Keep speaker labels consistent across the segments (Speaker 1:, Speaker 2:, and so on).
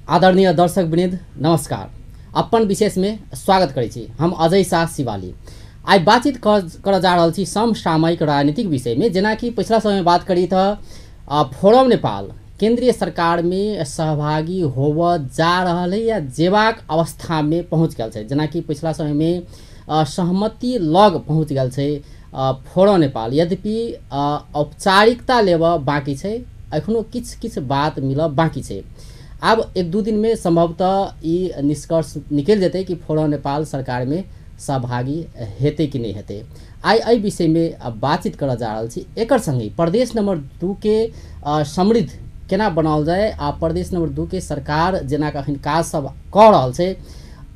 Speaker 1: आदरणीय दर्शक वृंद नमस्कार। अपन विशेष में स्वागत करै छी। हम अजय शाह शिवाली। आई बातचीत कर जा रहल छी समसामयिक राजनीतिक विषय में। जेना कि पिछला समय में बात करी था फोरम नेपाल केंद्रीय सरकार में सहभागी होव जा रहा है या जेबाक अवस्था में पहुँच गया है। जेना कि पिछला समय में सहमति लग पहुँच गया है फोरम नेपाल। यद्यपि औपचारिकता लेब बाकी है, एखनो किछ बात मिल बाकी है। अब एक दो दिन में संभवतः ये निष्कर्ष निकल जेते कि फोरम नेपाल सरकार में सहभागी हेते कि नहीं हेते। आई विषय में अब बातचीत कर जा रहा छी। एकर संगे प्रदेश नंबर 2 के समृद्ध केना बनाओल जाए आ प्रदेश नंबर 2 के सरकार जेना अखन काज सब कर रहल छै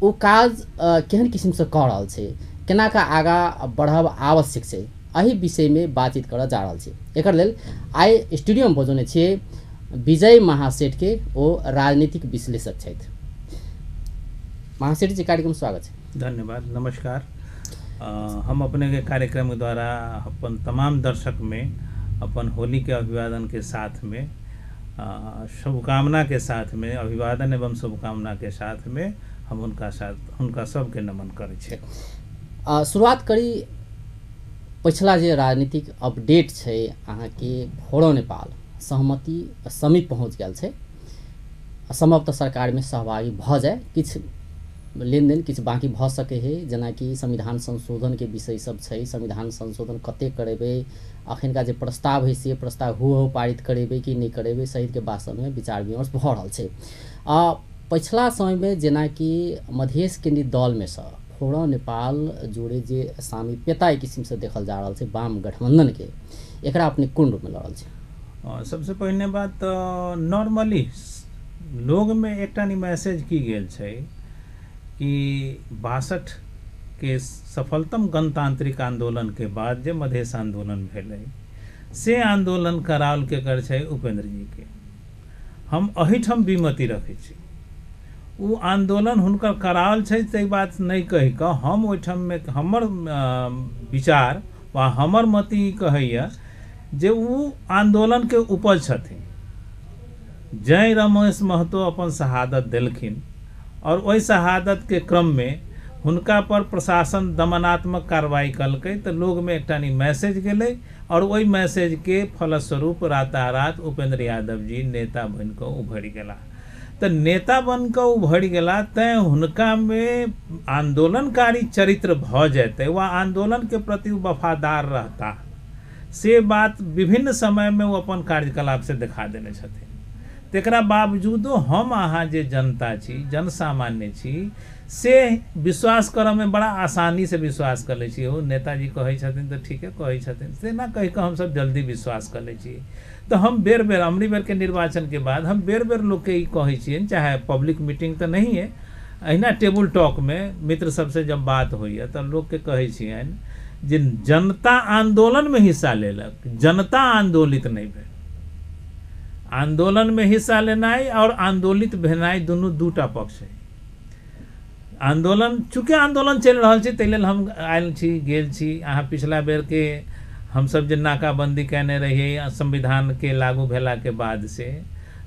Speaker 1: ओ काज केहन किस्म से कर रहल छै, केना का आगा बढ़ब आवश्यक छै, एही विषय में बातचीत कर जा रहा छी। एकर लेल आई स्टूडियो में बजौने छियै विजय महासेठ के ओ राजनीतिक विश्लेषक छथि। महासेठ जी कार्यक्रम स्वागत है।
Speaker 2: धन्यवाद, नमस्कार। हम अपने के कार्यक्रम के द्वारा अपन तमाम दर्शक में अपन होली के अभिवादन के साथ में शुभकामना के साथ में अभिवादन एवं शुभकामना के साथ में हम उनका सबके नमन करै छी।
Speaker 1: शुरुआत करी पिछला जे राजनीतिक अपडेट है अहाँ के फोरम नेपाल सहमति समीप पहुँच गया है। संभवतः सरकार में सहभागी भ जाए, किछ लेन देन किछ बाकी भ सके है। जेना कि संविधान संशोधन के विषय सब है, संविधान संशोधन कते करेबे, अखन का जे प्रस्ताव है से प्रस्ताव हो पारित करेबे कि नहीं करेबे सहित के बात सब में विचार विमर्श भ रहल छै। पिछला समय में जेना कि मधेश केंद्रीय दल में से फोरम नेपाल जोड़े जे सामीप्यता एक किस्म से देखल जा रहा है वाम गठबंधन के, एकरा अपने कोन रूप में लड़ल छै?
Speaker 2: सबसे पहले बात नॉर्मली लोग में एक मैसेज की गेल छै कि 62 के सफलतम गणतांत्रिक आंदोलन के बाद जे मधेश आंदोलन भेलै से आंदोलन कराल के कर छै उपेंद्र जी के। हम अहिठम विमति रखे छी। वो आंदोलन हुनकर कराल छै ते बात नहीं कहि क हम ओहिठम में हमर विचार वा हमर मति कहैया जे वो आंदोलन के उपज छथिन। जय रमेश महतो अपन शहादत देलखिन और वही शहादत के क्रम में हुनका पर प्रशासन दमनात्मक कार्रवाई कलकै तो लोग में एक मैसेज गेलै और वही मैसेज के फलस्वरूप रातारात उपेंद्र यादव जी नेता बन के उभरि गेला। तो नेता बन के उभरि गेला तैं हुनका में आंदोलनकारी चरित्र भ जेतै वा आंदोलन के प्रति वफादार रहता से बात विभिन्न समय में वो अपन कार्यकलाप से दिखा देने छथिन। तेकरा बावजूदो हम अहाँ जे जनता छी, जनसामान्य छी, से विश्वास करऽ में बड़ा आसानी से विश्वास कर ले छी। ओ नेताजी कहै छथिन तो ठीक है कहै छथिन, से ना कहि के हम सब जल्दी विश्वास कर ले छी। तो हम बेर बेर अमरी बेर के निर्वाचन के बाद हम बेर बेर लोग के कहै छियै, चाहे पब्लिक मीटिंग तो नहीं है, अहिना टेबल टॉक में मित्र सबसे जब बात होइए तो लोग के कहै छियनि जे जनता आंदोलन में हिस्सा लेलक, जनता आंदोलित नहीं भेल। आंदोलन में हिस्सा लेनाई और आंदोलित भेनाई दुनू दूटा पक्ष है। आंदोलन चूँकि आंदोलन चल रहा है ताहि लेल हम आयल छी गेल छी। अहाँ पिछला बेर के हम सब जे नाकाबंदी कहने रहिए संविधान के लागू भेला के बाद से,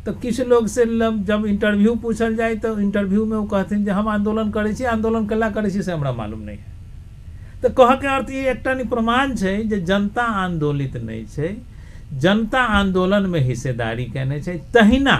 Speaker 2: तो किछु लोग से जब इंटरव्यू पूछल जाए तो इंटरव्यू में वो कहथिन जे हम आंदोलन करै छी, आंदोलन केला करै छी से हमरा मालूम नहीं है। तो कह के अर्थ ये एकटा प्रमाण छै जे जनता आंदोलित नहीं छै, जनता आंदोलन में हिस्सेदारी केने छै। तहिना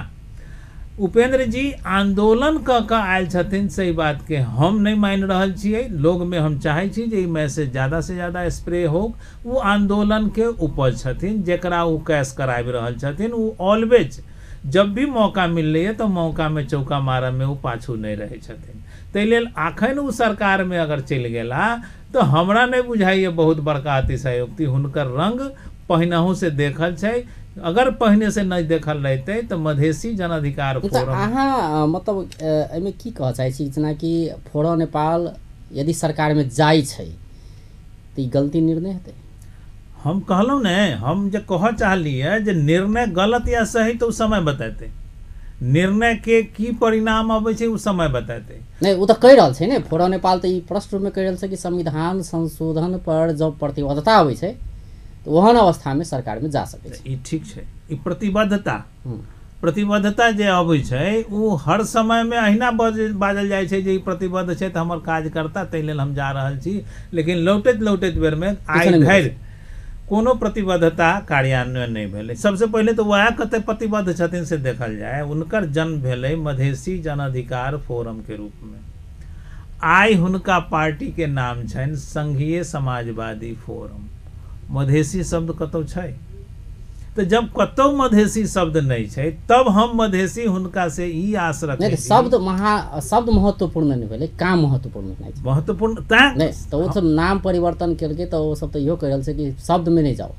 Speaker 2: उपेंद्र जी आंदोलन क आयल छथिन, सही बात के हम नहीं मान रहल छियै। लोग में हम चाहे छी जे मैसेज ज़्यादा से ज़्यादा स्प्रे हो। वो आंदोलन के उपज छथिन, जेकरा वो कैश कराबि रहल छथिन। वो ऑलवेज जब भी मौका मिल है तो मौका में चौका मारऽ में वो पाछू नहीं रहे छथिन। ताहि लेल अखन वो सरकार में अगर चल गेला तो हमरा नहीं बुझाइए बहुत बड़का अतिशयोक्ति। हुनकर रंग पहिनहु से देखल छै, अगर पहने से नहीं देखल रहते तो मधेसी जन अधिकार फोरम
Speaker 1: अहाँ मतलब एमे की कह चाहे छी जेना कि फोरम नेपाल यदि सरकार में जाई छै तो गलती निर्णय हेतै?
Speaker 2: हम कहलहुँ ने, हम जे कह चाहलिए जे निर्णय गलत या सही तो समय बतेते, निर्णय के की परिणाम अबै छै उ समय बतेते।
Speaker 1: नहीं वो तो कह रहल छै ने, फोरम नेपाल तो ई प्रश्न में कह रहल छै कि संविधान संशोधन पर जब प्रतिबद्धता अबै छै तो वहन अवस्था में सरकार में जा सके छै।
Speaker 2: ठीक है, ई प्रतिबद्धता प्रतिबद्धता जे अबै छै उ हर समय में अहिना बाजल जाइ छै जे ई प्रतिबद्ध छै तऽ हमर कार्यकर्ता ताहि लेल हम जा रहल छी, लेकिन लौटैत बेर में आइ धरि कोनो प्रतिबद्धता कार्यान्वयन नहीं भेलै। सबसे पहले तो वह कते प्रतिबद्ध छथिन से देखल जाए। उनकर जन्म भेलै मधेसी जन अधिकार फोरम के रूप में। आइ हुनका पार्टी के नाम छनि संघीय समाजवादी फोरम। मधेसी शब्द कतौ छै? तो जब कतौ मधेसी शब्द नहीं छै तब हम मधेसी हुनका से ई आस रखै छी।
Speaker 1: शब्द महत्वपूर्ण नहीं भेलै, काम महत्वपूर्ण नहीं छै।
Speaker 2: महत्वपूर्ण
Speaker 1: नहीं तो वो सब नाम परिवर्तन केलकै तो वो सब तो इहो कह रहल छै कि शब्द में नहीं जाओ।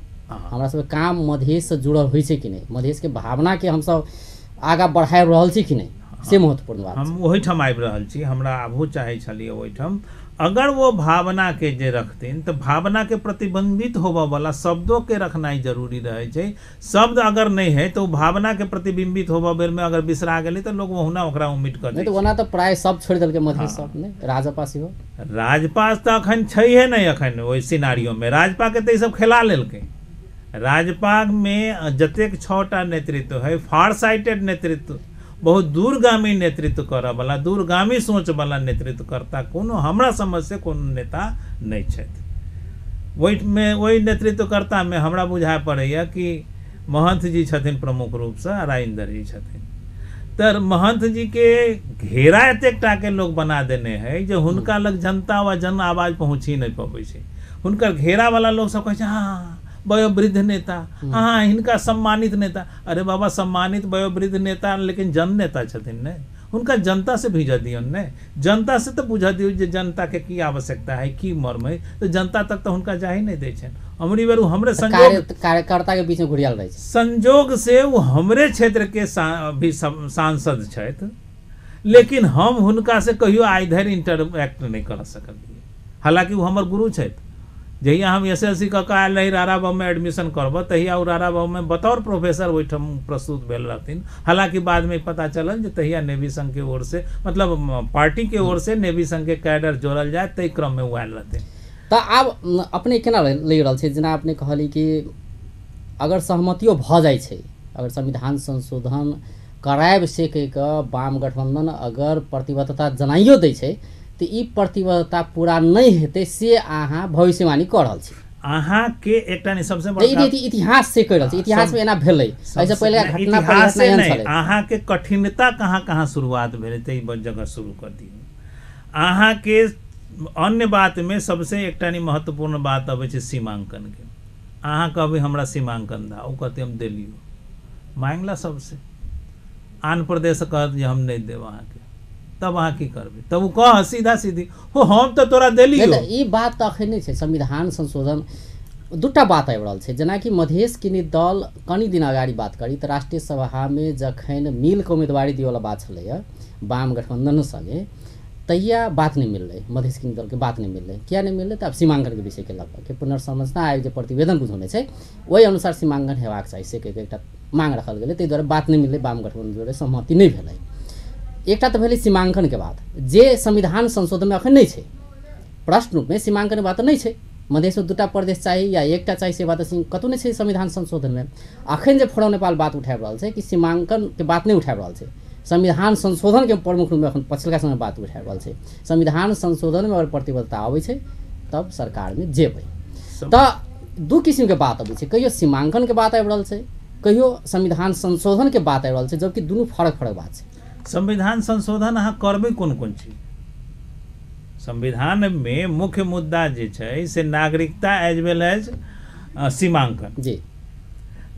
Speaker 1: हमरा सब काम मधेश से जुड़ल होइ छै कि नहीं, मधेश के भावना के हम सब आगा बढ़ाए रहल छी कि नहीं, से महत्वपूर्ण बात।
Speaker 2: हम वही ठाम आबि रहल छी। हमरा आबहो चाहे छलिए ओहि ठाम। अगर वो भावना के जे रखथिन तो भावना के प्रतिबिंबित होबा वाला शब्दों के रखनाई जरूरी रहे छै। शब्द अगर नहीं है तो भावना के प्रतिबिंबित होबा बेर में अगर बिसरा गेलै तो लोग वहुना ओकरा उमिट कर दै।
Speaker 1: तो ओना तो प्राय सब छोड़ देलकै मधेश सब ने। राजपा सेहो
Speaker 2: राजपा तो अखन छैहे नहीं। अखन ओहि सिनारियो में राजपा के तो सब खेला लेलकै। राजपा में जतेक 6टा नेतृत्व है फार साइटेड नेतृत्व, बहुत दूरगामी नेतृत्व करऽ वाला, दूरगामी सोच वाला नेतृत्व करता कोनो हमरा समझ से कोनो नेता नहीं छथि। वही नेतृत्वकर्ता में हमरा बुझाय पड़ैया कि महंत जी छथिन प्रमुख रूप से, राजेंद्र जी छथिन। तर महंत जी के घेरा एतेकटा के लोग बना देने है जो हुनका लग जनता व जन आवाज पहुँची नहीं पबै छै। हुनकर घेरा वाला लोग सब कहै छै हाँ वयोवृद्ध नेता, हाँ इनका सम्मानित नेता। अरे बाबा सम्मानित वयोवृद्ध नेता लेकिन जन नेता छथिन ने। उनका जनता से भेज दियो ने, जनता से तो बुझा दियो जे जनता के की आवश्यकता है, की मर्म है, तो जनता तक तो उनका जा ही नहीं दै छन। हमरी बेर हमरे संजोग
Speaker 1: कार्यकर्ता के बीच में घुरियाल रहे छै।
Speaker 2: संजोग से वो हमरे क्षेत्र के भी सांसद छथि, लेकिन हम हुनका से कहियो आइ धरि इंटरैक्ट नहीं कर सकलिए। हालांकि वो हमर गुरु छथि। जहिया हम SLC कऽ के आयल रही राराबाबू में एडमिशन करब तहिया ओ राराबाबू में बतौर प्रोफेसर ओहिठाम प्रस्तुत भेल रहथिन। हालांकि बाद में पता चलल जे तहिया नेवी संघ के ओर से, मतलब पार्टी के ओर से नेवी संघ के कैडर जोड़ल जाए, तै क्रम में ओ आयल रहथिन।
Speaker 1: तो आब अपने केना लग रहल छै, जेना अपने कहली कि अगर सहमतियो भ जाइ छै, अगर संविधान संशोधन करायब से कहि कऽ वाम गठबंधन अगर प्रतिबद्धता जनाइयो दै छै तो ई प्रतिबद्धता पूरा नहीं हेतै से अहाँ भविष्यवाणी कऽ रहल छी।
Speaker 2: अहाँ के एकटा नहीं सबसे बड़का
Speaker 1: इतिहास से कह रहल छी, इतिहास में एना भेलै, ऐसे पहले घटना परिघटना नहीं छलै।
Speaker 2: अहाँ के कठिनता कहाँ शुरुआत भेलै तै जगह शुरू कर दियौ। अहाँ के अन्य बात में सबसे एकटा नहीं महत्वपूर्ण बात अबै छै सीमांकन के। अहाँ कहबै हमरा सीमांकन दा, ओ कहते हम देलियो, मांगला सबसे। आन प्रदेश कहत जे हम नहीं देब अहाँ के, तब अहाँ की करबै? तब कह सीधा सीधी हो हम तो तोरा देलियो।
Speaker 1: ई बात तो अखन नहीं छै। संविधान संशोधन दूटा बात आबि रहल छै। जेनाकि मधेश किनी दल कनि दिन अगाडि बात करी तऽ राष्ट्रीय सभा में जखन मिल के उम्मीदवारी दियवला बात छलैया वाम गठबंधन संगे, तहिया बात नहीं मिललै, मधेश किनी दल के बात नहीं मिललै। किया नहीं मिललै? तऽ अब सीमांकन के विषय के लऽ के पुनर्संरचना आयोग जे प्रतिवेदन बुझौने छै ओहि अनुसार सीमांकन हेबाक चाही से एकटा मांग रखल गेलै। ताहि दुआरे बात नहीं मिललै, वाम गठबंधन जोड़े सहमति नहीं भेलै। एकटा तो भेलै सीमांकन के बात जे संविधान संशोधन में अखन नहीं छै। प्रश्न रूप में सीमांकन के बात नहीं छै। मधेश में 2टा प्रदेश चाहिए या एकटा चाहिए से बात कतौ नहीं छै संविधान संशोधन में। अखन जे फोरम नेपाल बात उठाबि रहल छै कि सीमांकन के बात नहीं उठाबि रहल छै, संविधान संशोधन के प्रमुख रूप में अखन पछिलका समय बात उठाबि रहल छै। संविधान संशोधन में अगर प्रतिबद्धता आबै छै तब सरकार में जेबै। तऽ दू किस्म के बात अबै छै, कहियो सीमांकन के बात आबि रहल छै, कहियो संविधान संशोधन के बात आबि रहल छै, जबकि दुनू फरक फरक बात छै।
Speaker 2: संविधान संशोधन अहाँ करबै कोन कोन चीज? संविधान में मुख्य मुद्दा जे छै से नागरिकता एज वेल एज सीमांकन
Speaker 1: जी।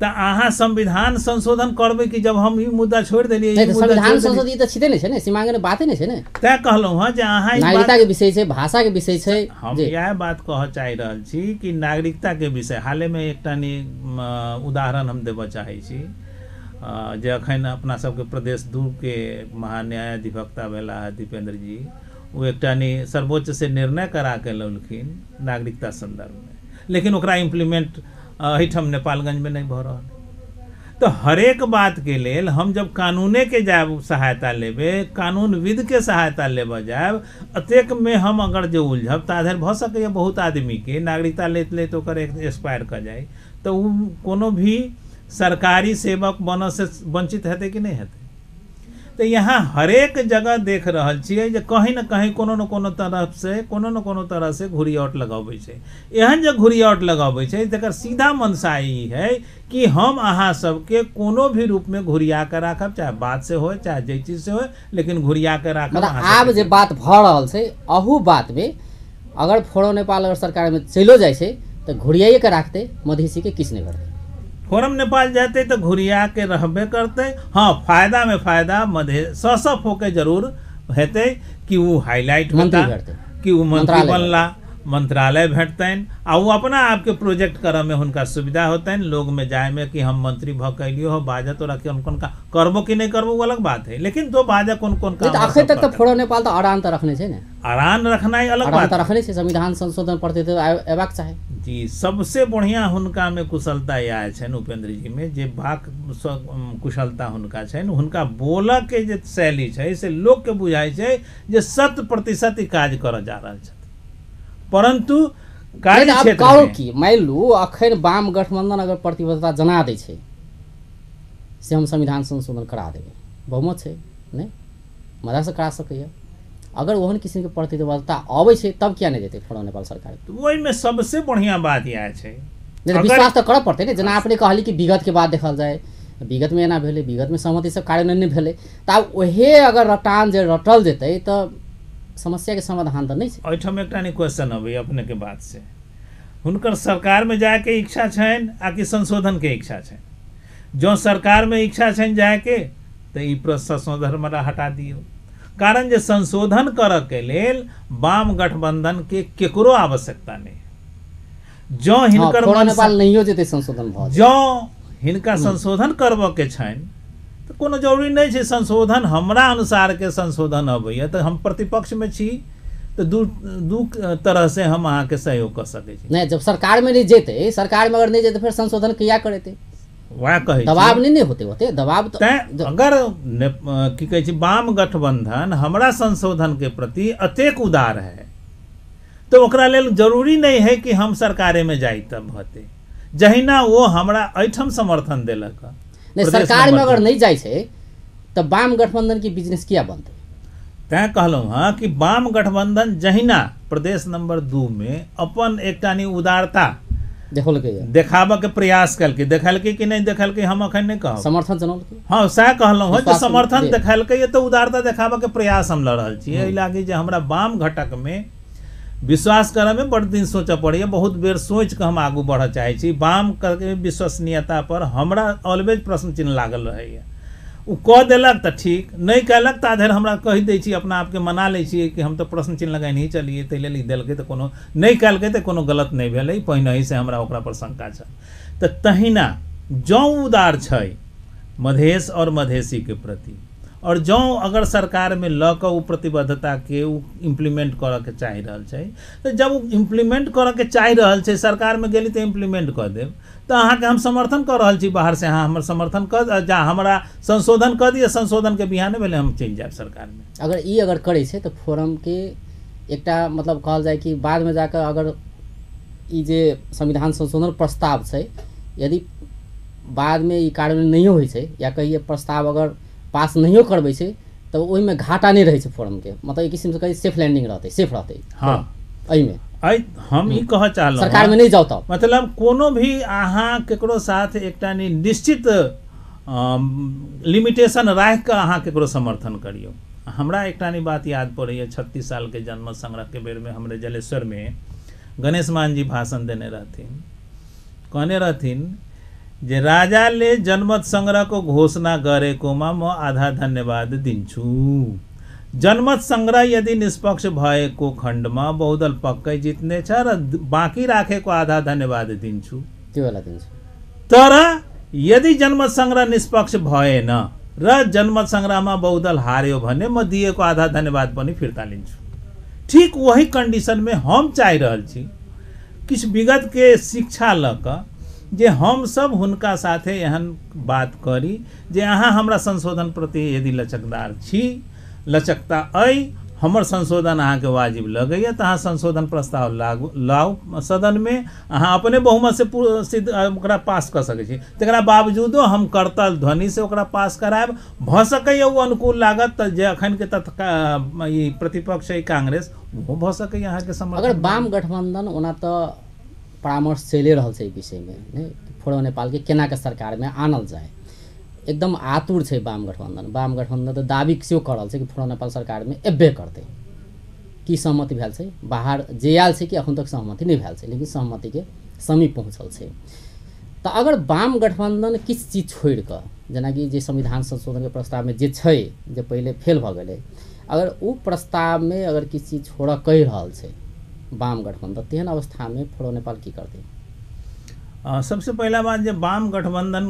Speaker 2: तऽ अहाँ संविधान संशोधन करबै कि जब हम ई मुद्दा छोड़ि देलियै?
Speaker 1: संविधान संशोधन ई तऽ छिते नहि छै ने, सीमांकन बाते नहि छै ने।
Speaker 2: तैं कहलहुँ हँ जे अहाँ
Speaker 1: नागरिकता के विषय छै, भाषा के विषय छै।
Speaker 2: हम इएह बात कहऽ चाहि रहल छी कि नागरिकता के विषय हाले में एकटा उदाहरण हम देबऽ चाहै छी। जे अखन अपना सबके प्रदेश 2 के महान्यायाधिवक्ता भेला दीपेंद्र जी, वो एकटा सर्वोच्च से निर्णय करा के लौलखिन नागरिकता संदर्भ में, लेकिन ओकरा इम्प्लीमेंट एहिठाम नेपालगंज में नहीं भऽ रहल। तो हरेक बात के लेल हम जब कानूने के जायब सहायता लेबे, कानूनविद के सहायता लेबऽ जायब, अतेक में हम अगर जो उलझब ताधर भऽ सकैए बहुत आदमी के नागरिकता लैत लैत ओकर एक्सपायर कर जाए। तो कोनो भी सरकारी सेवक बनऽ से वंचित हेतै कि नहीं हेतै। तो यहाँ हरेक जगह देख रहल छियै जे कहीं न कहीं कोनो न कोनो तरफ से कोनो न कोनो तरह से घुरियावट लगाबै छै। एहन जे घुरियावट लगाबै छै तकर सीधा मनसा ई है कि हम अहाँ सबके कोनो भी रूप में घुरिया के राखब, चाहे बात से हो चाहे जे चीज से हो, लेकिन घुरिया के राखब।
Speaker 1: मतलब आब जे बात भ रहल छै अहू बात में अगर फोरम नेपाल अगर सरकार में चलो जाइ छै तो घुरियाइए के राखते मधेसी के किछ नहीं करते।
Speaker 2: फोरम नेपाल जाते तो घुरिया के रहबे करते। हाँ, फायदा में फायदा मधे ससफ होके जरूर हेतै कि वो हाईलाइट होता, कि वो मंत्री बनला, मंत्रालय भेटतैन आ वो अपना आपके प्रोजेक्ट करे में हुनका सुविधा होतैन। लोग में जाए में कि हम मंत्री भकैलियो हो बाजा तोरा कौन कौन का करबो कि नहीं करबो वो अलग बात है, लेकिन तो बाजा कौन कौन काम
Speaker 1: आखिर तक तो फोरम नेपाल तो अड़ान तो रखने छै ने,
Speaker 2: अड़ान रखनाई अलग बात
Speaker 1: रखने छै। संविधान संशोधन प्रति तो एबाक चाहे
Speaker 2: जी। सबसे बढ़िया हुनका में कुशलता आए छन उपेंद्र जी में, जे बाक कुशलता हुनका छन, हुनका बोलऽ के जे शैली छै से लोग के बुझाई छै जे 100% ई काज कर जा रहल छै। परंतु कार्य क्षेत्र में
Speaker 1: की मान लू अखन वाम गठबंधन अगर प्रतिबद्धता जना दै छै से हम संविधान संशोधन करा देबै, बहुमत छै नहीं मजा से करा सकैया। अगर ओहन किसी के प्रतिबद्धता अबै छै तब किया नहीं देते फोरम नेपाल सरकार?
Speaker 2: तो ओहि में सबसे बढ़िया बात यह छै,
Speaker 1: विश्वास तो करऽ पड़तै ने। जेना अपने कहली कि विगत के बाद देखल जाए, विगत में एना भेलै, विगत में सहमति से कार्यान्वयन नहीं भेलै, तब ओहे अगर रटान जे रटल जेतै तो समस्या के समाधान तो नहीं है।
Speaker 2: एहिठाम एकटा नहीं क्वेश्चन अबै अपने के बात से, हुनकर सरकार में जाए के इच्छा छन आ कि संशोधन के इच्छा छन? जो सरकार में इच्छा छन जाए के तो ई संशोधन हमरा हटा दियो। कारण जे संशोधन करऽ के लेल वाम गठबंधन के केकरो आवश्यकता नहीं। जो हिनकर
Speaker 1: फोरम नेपाल नहीं हो जेतै संशोधन भ,
Speaker 2: जो हिनका संशोधन करबऽ के छन तो कोनो जरूरी नहीं है संशोधन हमरा अनुसार के संशोधन अबैया तो हम प्रतिपक्ष में छी तो दू तरह से हम अहाँ के सहयोग कर सकै छी।
Speaker 1: नहीं, जब सरकार में नहीं जेते, सरकार में अगर नहीं जेते फिर संशोधन किया करेते?
Speaker 2: वह कहे
Speaker 1: दबाव नहीं होते दबाव तो
Speaker 2: अगर की कहे छी वाम गठबंधन हमरा संशोधन के प्रति अतेक उदार है तो ओकरा लेल जरूरी नहीं है कि हम सरकारे में जाई तब होते। जहिना वो हमरा एठम समर्थन देलक,
Speaker 1: नहीं सरकार में अगर नहीं जाए छे तो वाम गठबंधन की बिजनेस किया बनते?
Speaker 2: तैं कहलहुँ हाँ कि वाम गठबंधन जहिना प्रदेश नंबर 2 में अपन एकटा उदारता देखाबऽ के प्रयास कलकै, देखलकै कि नहीं देखलकै हम अखन नहीं कहब,
Speaker 1: समर्थन जनौलकै।
Speaker 2: हाँ सएह कहलहुँ जे समर्थन देखलकै तो उदारता देखाबऽ के प्रयास हम लऽ रहल छी। एहि लागी जे हमरा वाम घटक में विश्वास करे में बड़ दिन सोचऽ पड़ैया, बहुत बेर सोच के हम आगू बढ़ऽ चाहे छी। वाम के विश्वसनीयता पर हमरा ऑलवेज प्रश्न चिन्ह लागल रहैया। उ कह देलक तो ठीक, नहीं कहलक तो आधर हमरा कह दै छी, अपना आपके मना लै छी कि हम तो प्रश्न चिन्ह लगाए नहीं चलिए, ताहि लेल देलकै तो कोनो नहीं कहलकै तो कोनो गलत नहीं भेलै, पहिने से हमरा ओकरा पर शंका छै। तो तहिना जौ उदार छै मधेश और मधेसी के प्रति, और जो अगर सरकार में ल के प्रतिबद्धता के इम्प्लीमेंट करऽ के चाहि रहल छै, तो जब वो इम्प्लीमेंट करऽ के चाहि रहल छै सरकार में गेली तो इम्प्लीमेंट कर देब तो अहाँ के हम समर्थन कर रहल छी बाहर से, अहाँ हमर समर्थन कर जा, हमरा संशोधन कर दिए, संशोधन के बिहाने भेले हम चलि जाएब सरकार में।
Speaker 1: अगर ई अगर करे छै तो फोरम के एकटा मतलब कहल जाए कि बाद में जाकर अगर ई जे संविधान संशोधन प्रस्ताव छै यदि बाद में ई कार्यान्वयन नहीं होइ छै या कहिए प्रस्ताव अगर पास नहीं करबै छै तो ओहि में घाटा नहीं रहे छै फोरम के, मतलब एक किस्म से कही सेफ लैंडिंग रहते, सेफ रहते।
Speaker 2: हाँ
Speaker 1: में
Speaker 2: हम ई कह चाहलहुँ
Speaker 1: सरकार में नहीं जाओ तब
Speaker 2: मतलब कोनो भी अहाँ केकरो साथ एकटा निश्चित लिमिटेशन राखि कऽ अहाँ केकरो समर्थन करियौ। हमरा एकटा बात याद पड़ैया 36 साल के जन्म संग्रह के बेर में हमरे जलेश्वर में गणेश मान जी भाषण देने रहथिन, कहने रहथिन जे राजा ले जनमत संग्रह को घोषणा गरेकोमा म आधा धन्यवाद दिन्छु। जनमत संग्रह यदि निष्पक्ष भएको खण्डमा बहुदल पक्कै जित्ने छ र बाँकी राखेको आधा धन्यवाद दिन्छु।
Speaker 1: त्यो बेला दिन्छु।
Speaker 2: तर यदि जनमत संग्रह निष्पक्ष भएन र जनमत संग्रहमा बहुदल हार्यो भने म दिएको आधा धन्यवाद पनि फिर्ता लिन्छु। ठीक वही कंडीशन में हम चाहि रहल छी किछ विगत के शिक्षा ल क जे हम सब हुनका साथे एहन बात करी जे अहाँ हमरा संशोधन प्रति यदि लचकदार छी, लचकता अइ, हमर संशोधन अहाँके वाजिब लगैए तऽ अहाँ संशोधन प्रस्ताव लाउ सदन में, अहाँ अपने बहुमत से सिद्ध ओकरा पास कर सकै छी। तकरा बावजूदो हम करतल ध्वनि से ओकरा पास करायब, भऽ सकैए ओ अनुकूल लागत तऽ जे अखन के ई प्रतिपक्ष है कांग्रेस, वो भऽ सकैए अहाँके समर्थन।
Speaker 1: अगर वाम गठबंधन ओना तऽ परामर्श चलि रहल छै विषय में नहीं, फोड़ो नेपाल के केना के सरकार में आनल जाए, एकदम आतुर छै वाम गठबंधन तऽ दावी सेहो कर रहल छै कि फोड़ो नेपाल सरकार में एबे करतै। की सहमति भेल छै, बाहर जे आयल छै कि अखन तक सहमति नहीं भेल छै, लेकिन सहमति के समीप पहुँचल छै। तऽ अगर वाम गठबंधन किछु चीज छोड़ि कऽ, जेना कि जे संविधान संशोधन के प्रस्ताव में जे छै, जे पहले फेल भऽ गेलै, अगर ओ प्रस्ताव में अगर किछु चीज छोड़ऽ कहि रहल छै वाम गठबंधन, तेहन अवस्था में फोड़ो नेपाल की करतै?
Speaker 2: सबसे पहला बात, जब वाम गठबंधन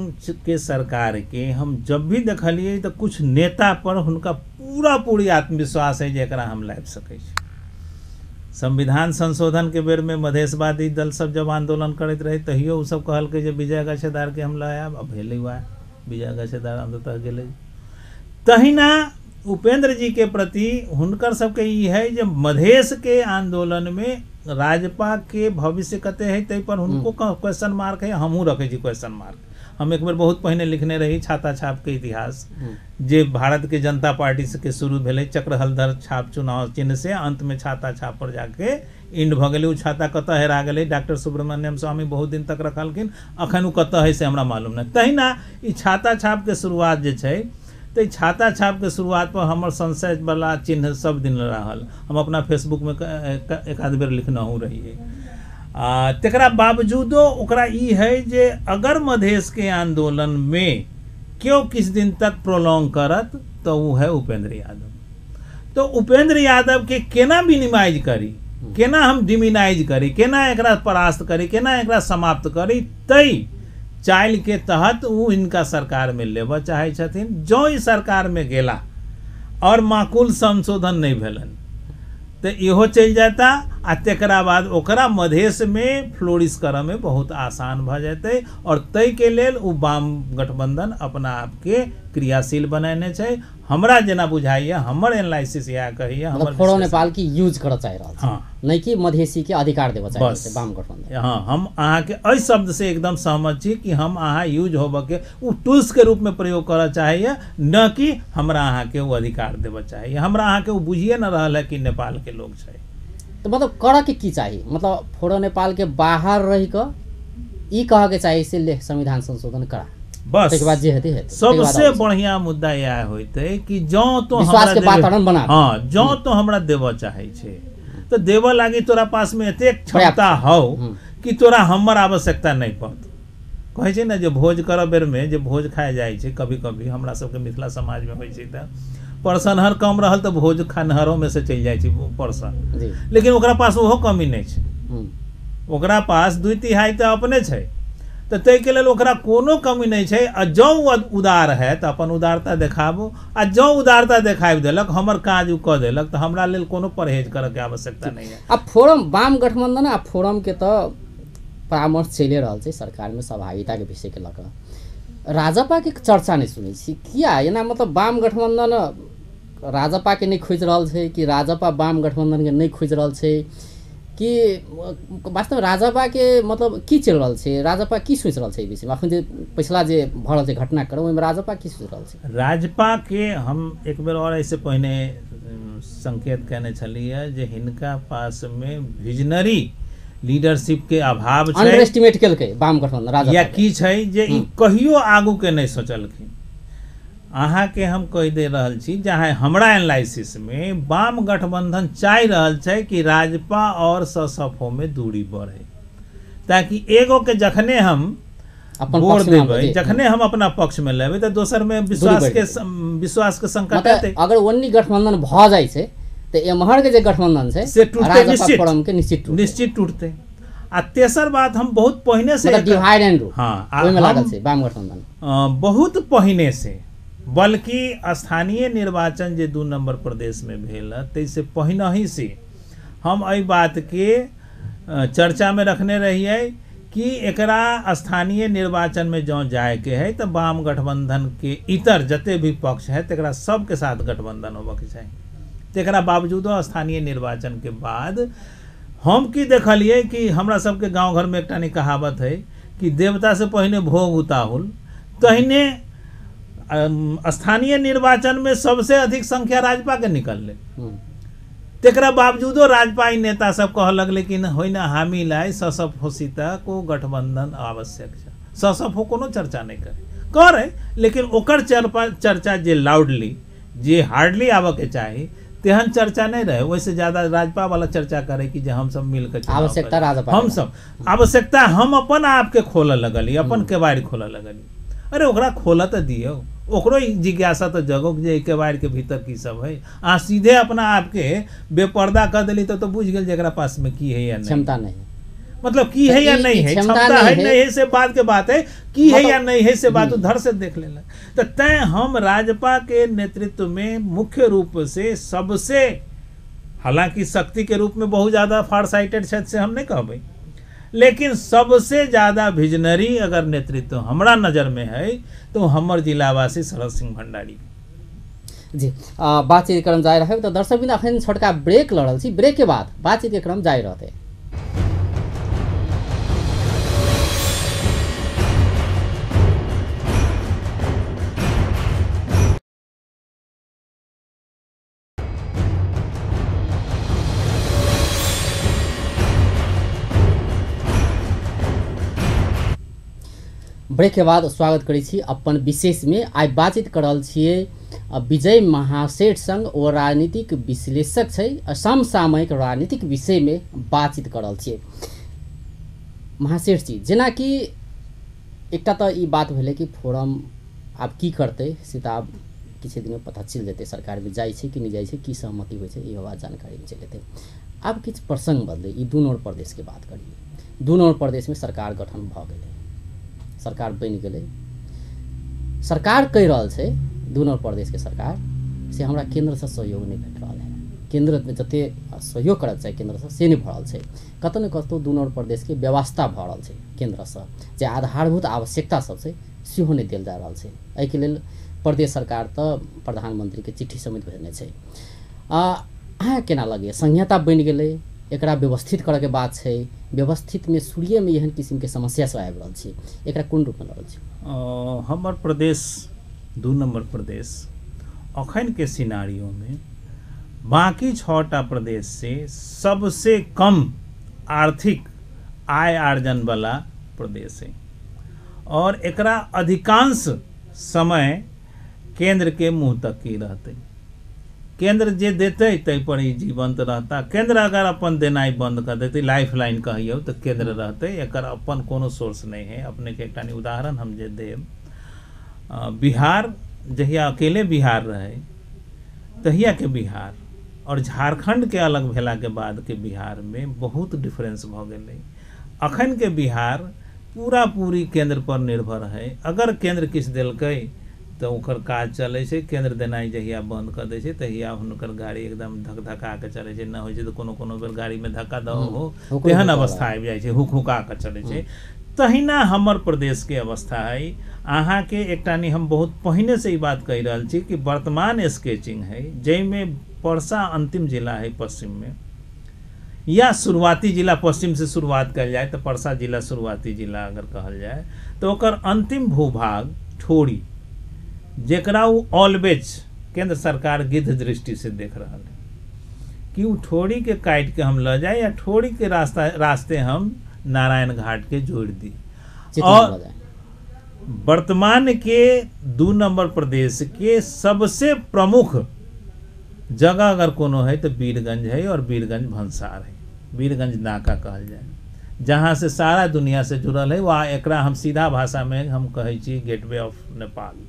Speaker 2: के सरकार के हम जब भी देखलिए तो कुछ नेता पर हुनका पूरी आत्मविश्वास है जेकरा हम लाबि सकै छी। संविधान संशोधन के बेर में मधेशवादी दल सब जब आंदोलन करैत रहे तहियो उ सब कहलकै जे विजय गच्छेदार के हम लायब, अब भेलै वह विजय गच्छेदार अंततः गेलै। तहिना उपेंद्र जी के प्रति हुनकर सबके ई है जे मधेश के आंदोलन में राजपा के भविष्य कते है तै पर हुनको क्वेश्चन मार्क है, हमहूँ रखे छी क्वेश्चन मार्क। हम एक बार बहुत पहले लिखने रही छाता छाप के इतिहास, जे भारत के जनता पार्टी से के शुरू भेले चक्रहलधर छाप चुनाव चिन्ह से, अंत में छाता छाप पर जाके इंड भ गेलै। उ छाता कतऽ हेरा गेलै, डॉक्टर सुब्रमण्यम स्वामी बहुत दिन तक रखलखिन, अखन उ कतऽ है से हमरा मालूम नहीं। तहिना ई छाता छाप के शुरुआत जे छै, तो छाता छाप के शुरुआत पर हमर संशय वाला चिन्ह सब दिन रहल। हम अपना फेसबुक में एक आध बेर लिखनहु रहिए। तकरा बावजूदो ओकरा ई है जे अगर मधेश के आंदोलन में क्यों किस दिन तक प्रोलॉन्ग करत तो वो है उपेंद्र यादव। तो उपेंद्र यादव के केना मिनिमाइज करी, केना हम डिमिनाइज करी, केना एकरा परास्त करी, केना एकरा समाप्त करी, तई चाइल के तहत वो इनका सरकार में लेबऽ चाहे छथिन। जो ई सरकार में गेला और माकूल संशोधन नहीं भेलन तो इहो चल जाता, आ तकरा बाद ओकरा मधेश में फ्लोरिश करऽ में बहुत आसान भ जेतै। और तै के लेल उ वाम गठबंधन अपना आप के क्रियाशील बनेने छै। हमरा जेना बुझाइए, हमर एनालिसिस यह कहिए,
Speaker 1: मतलब फोड़ो नेपाल की यूज करऽ चाहि रहल छै, नहीं कि मधेसी के अधिकार देबऽ चाहि रहल छै वाम गठबंधन।
Speaker 2: हाँ, हम अहाँ के एहि शब्द से एकदम सहमत छी कि हम अहाँ यूज होबऽ के उ टूल्स के रूप में प्रयोग करऽ चाहिए, न कि हमरा अहाँ के वो अधिकार देबऽ चाहिए। हमरा अहाँ के वो बुझिए न रहल है कि नेपाल के लोग छै।
Speaker 1: तो मतलब करऽ के की चाही, मतलब फोड़ो नेपाल के बाहर रहि कऽ ई कहऽ के चाही से ले संविधान संशोधन करा,
Speaker 2: बस
Speaker 1: तै के बाद जे हेतै
Speaker 2: सबसे बढ़िया मुद्दा यह होइते कि जो तो
Speaker 1: विश्वास के वातावरण बना,
Speaker 2: हाँ, जो तो हमरा देबऽ चाहे छै तो देबऽ लागी तोरा पास में एते क्षमता हो कि तोरा हमर आवश्यकता नहीं पड़त। कहै छै ना जे भोज करऽ बेर में जे भोज खाए जाइ छै, कभी कभी हमरा सबके मिथिला समाज में होइ छै तऽ परसनहर कम रहल तो भोज खानहरों में से चल जाइ छै परसन, लेकिन ओकरा पास ओहो कमी नहीं छै, ओकरा पास 2/3 तो अपने छै। तो तै के लेल ओकरा कोनो कमी नहीं छै। आ जौ उदार है तो अपन उदारता देखाबू, आ जौ उदारता देखाबि देलक, हमर काज उ कऽ देलक, तो हमरा लेल कोनो परहेज करऽ के आवश्यकता नहीं है।
Speaker 1: अब फोरम वाम गठबंधन आ फोरम के तो परामर्श चलि रहल छै सरकार में सहभागिता के विषय के लऽ कऽ, राजपा के चर्चा नहीं सुनै छी किया? एना मतलब वाम गठबंधन राजपा के नहीं खोज रहल छै कि राजपा वाम गठबंधन के नहीं खोज रहल छै कि वास्तव में राजपा के मतलब की चल रहल छै, राजपा की सोच रहल छै ई विषय में? अखन जे पिछला जे भऽ रहल छै घटनाक्रम, ओहिमे राजपा की सोच रहल छै?
Speaker 2: राजपा के हम एक बेर और ऐसे पहिने संकेत कहने छलिए जे हिनका पास में विजनरी लीडरशिप के अभाव छै,
Speaker 1: अंडर एस्टिमेट केलकै वाम गठबंधन राजपा
Speaker 2: या की छै जे ई कहियो आगू के नहीं सोचलखिन। अहाँ के हम कह दे रहल छी, जहाँ हमरा एनालिसिस में वाम गठबंधन चाह रहल छै कि राजपा और ससफो में दूरी बढ़े, ताकि एगो के जखने हम वोट देबै, जखने हम अपना पक्ष में लेबै तो दोसर में विश्वास के संकट हेतै।
Speaker 1: अगर ओन्नी गठबंधन भ जाइ छै तो एम्हर के जे गठबंधन छै
Speaker 2: से टूटतै,
Speaker 1: फोरम के निश्चित
Speaker 2: टूटतै। आ तेसर बात, हम बहुत पहिने से
Speaker 1: डिवाइड एंड रूल
Speaker 2: हाँ
Speaker 1: ओहिमे लागल छै वाम गठबंधन
Speaker 2: बहुत पहिने से, बल्कि स्थानीय निर्वाचन जे 2 नंबर प्रदेश में भेल तैसे पहिने ही से हम एहि बात के चर्चा में रखने रहिए कि एकरा स्थानीय निर्वाचन में जो जाए के है तो वाम गठबंधन के इतर जते भी पक्ष है तकरा सबके साथ गठबंधन होबऽ के चाही, तेकरा बावजूदो स्थानीय निर्वाचन के बाद हम की देखलिए कि हमरा सबके गांव घर में एकटा कहावत है कि देवता से पहले भोग उताहुल, तहिने स्थानीय निर्वाचन में सबसे अधिक संख्या राजपा के निकलले। तेकरा बावजूदो राजपाई नेता सब कह लगले कि होइन हामीलाई ससफोसिता को गठबंधन आवश्यक है, ससफो कोनो चर्चा नहीं करे लेकिन ओकर चर्चा जे लाउडली जे हार्डली आवे के चाही तेहन चर्चा नहीं रहे। वैसे ज्यादा राजपा वाला चर्चा करे कि जे हम सब मिलकर
Speaker 1: आवश्यकता राजपा
Speaker 2: हम सब आवश्यकता हम अपन आप के खोल लगली, अपन केवाड़ खोल लगली। अरे ओकरा खोल तो दियो, ओकरो जिज्ञासा तो जगो जे केवाड़ के भीतर की सब है। आ सीधे अपना आप के बेपर्दा कर दिली तो बुझ गेल जेकरा पास में की है या नहीं,
Speaker 1: क्षमता नहीं,
Speaker 2: मतलब की है या नहीं है, क्षमता है नहीं है से बात के बात है, की है या नहीं है से बात उधर से देख लेना। तो तय हम राजपा के नेतृत्व में मुख्य रूप से सबसे, हालांकि शक्ति के रूप में बहुत ज्यादा फार साइटेड शायद से हम नहीं कहबे, लेकिन सबसे ज्यादा विजनरी अगर नेतृत्व हमरा नजर में है तो हमर जिलावासी शरद सिंह भंडारी
Speaker 1: जी। बातचीत क्रम जारी रहे तो दर्शक बिन अखन छोटका ब्रेक लड़ल छी, ब्रेक के बाद बातचीत के क्रम जारी रहते। ब्रेक के बाद स्वागत करै छी अपन विशेष में। आई बातचीत कर रहल छियै विजय महासेठ संग ओ राजनीतिक विश्लेषक छै, समसामयिक राजनीतिक विषय में बातचीत कर रहल छियै। महासेठ जी, जेना कि एकटा तो ई बात भेलै कि फोरम आब की करतै से तऽ आब किछु दिन में पता चल जेतै, सरकार में जाइ छै कि नहीं जाइ छै, की सहमति होइ छै, ई बात जानकारी में चल जेतै। आब किछु प्रसंग बदलै, ई दू नंबर प्रदेश के बात करिए। दू नंबर प्रदेश में सरकार गठन भऽ गेलै, सरकार बन गए, सरकार कह रहा है दू नंबर प्रदेश के सरकार से हमरा केंद्र से सहयोग नहीं भेट रहा है, केंद्र में जते सहयोग करक चाहिए केंद्र से नहीं भरल है। कतौ न कतौ दू नंबर प्रदेश के व्यवस्था भऽ रहल है केंद्र से, जे आधारभूत आवश्यकता सब से सेहो नहीं देल जा रहा है। एहि के लेल प्रदेश सरकार तो प्रधानमंत्री के चिट्ठी समेत भेजने छै। अहाँ केना लगे संहिता बन गए, एकरा व्यवस्थित करे के बात है, व्यवस्थित में सूर्य में एहन किस्म के समस्या सब आबि रहल छै, एकरा कोन रूप में लड़ल छै?
Speaker 2: हमर प्रदेश दू नंबर प्रदेश अखन के सिनारियो में बाकी 6टा प्रदेश से सबसे कम आर्थिक आय आर्जन वाला प्रदेश है और एकरा अधिकांश समय केंद्र के मुंह तक ही रहते। केंद्र जे देते तै पर ही जीवंत रहता। केंद्र अगर अपन देनाई बंद कर देते, लाइफ लाइन कहियो तो केंद्र रहते, एकर अपन कोनो सोर्स नहीं है। अपने के एकटा उदाहरण हम जे देब, बिहार जहिया अकेले बिहार रहे तहिया के बिहार और झारखंड के अलग भेला के बाद के बिहार में बहुत डिफरेंस भ गेलै। अखन के बिहार पूरा पूरी केंद्र पर निर्भर है। अगर केंद्र किछु देलकै तो ओकर काज चले छै, केंद्र देनाई जहिया बंद कर दै छै तहिया हुनकर गाड़ी एकदम धक धका के चले छै, न होइ छै तो कोनो कोनो बेर गाड़ी में धक्का दहो हो तेहन अवस्था आबि जाइ छै, हुक हुका के चले छै। तहिना हमर प्रदेश के अवस्था है। अहाँ के एकटा हम बहुत पहिने से ई बात कहि रहल छी कि वर्तमान स्केचिंग है जैमे परसा अंतिम जिला है पश्चिम में, या शुरुआती जिला पश्चिम से शुरुआत कल जाए तो परसा जिला शुरुआती जिला अगर कहल जाए तो ओकर अंतिम भूभाग ठोड़ी, जेकरा वो ऑलवेज केंद्र सरकार गिद्ध दृष्टि से देख रहा है कि वो ठोड़ी के काट के हम ल जाए या ठोड़ी के रास्ते हम नारायण घाट के जोड़ दी। और वर्तमान के 2 नंबर प्रदेश के सबसे प्रमुख जगह अगर कोनो है तो वीरगंज है और वीरगंज भंसार है, वीरगंज नाका कहल जाए, जहाँ से सारा दुनिया से जुड़ल है। वहाँ एकरा हम सीधा भाषा में हम कहे छी गेटवे ऑफ नेपाल।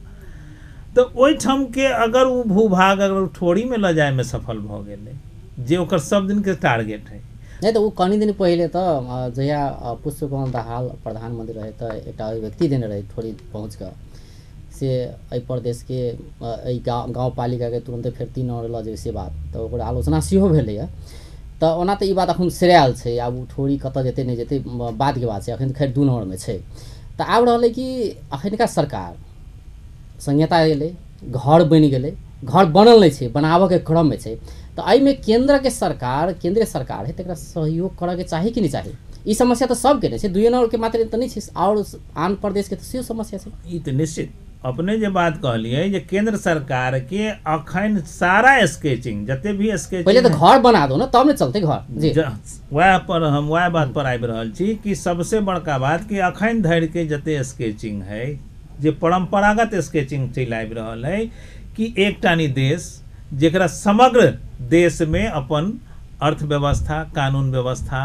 Speaker 2: तो ओहिठाम के अगर वो भूभाग अगर ठोड़ी में ल जाए में सफल भ गेलै, जे ओकर सब दिन के टारगेट है।
Speaker 1: नहीं तो वो कनी दिन पहले तो जहिया पुष्पकमल दाहाल प्रधानमंत्री रहे तो एक व्यक्ति देने रहे थोड़ी पहुँच कर से एहि प्रदेश के गाँव पालिका के तुरंत फेर 3 नंबर ल जाए से बात, तो ओकर आलोचना सेहो भेलैया। तो ओना तो ई बात अखन सिरायल छै, आब ओ ठोड़ी कतऽ जेतै नहीं जेतै बाद के बात छै, अखन खैर 2 नंबर में छै। तो आब रहलै कि अखनका सरकार संहिता एलै, घर बनि गेलै, घर बनल नहीं है, बनाबे के क्रम में है। तो आई में केंद्रीय सरकार है तकरा सहयोग करे के चाही कि नहीं चाही? ई समस्या तो सबके नहीं है, दुई नंबर के मात्र तो नहीं है, और आन प्रदेश के तो सेहो समस्या है।
Speaker 2: ई तो निश्चित अपने जे बात कहलिए जे केंद्र सरकार के अखन सारा स्केचिंग जते भी स्केचिंग
Speaker 1: पहले तो घर बना दो ना, तब नहीं चलते घर जी।
Speaker 2: वह बात पर आबि रहल छी कि सबसे बड़का बात कि अखन धरि के जते स्केचिंग है, जे परंपरागत स्केचिंग चल आबि रहल है कि एकटानी देश जेकरा समग्र देश में अपन अर्थव्यवस्था, कानून व्यवस्था,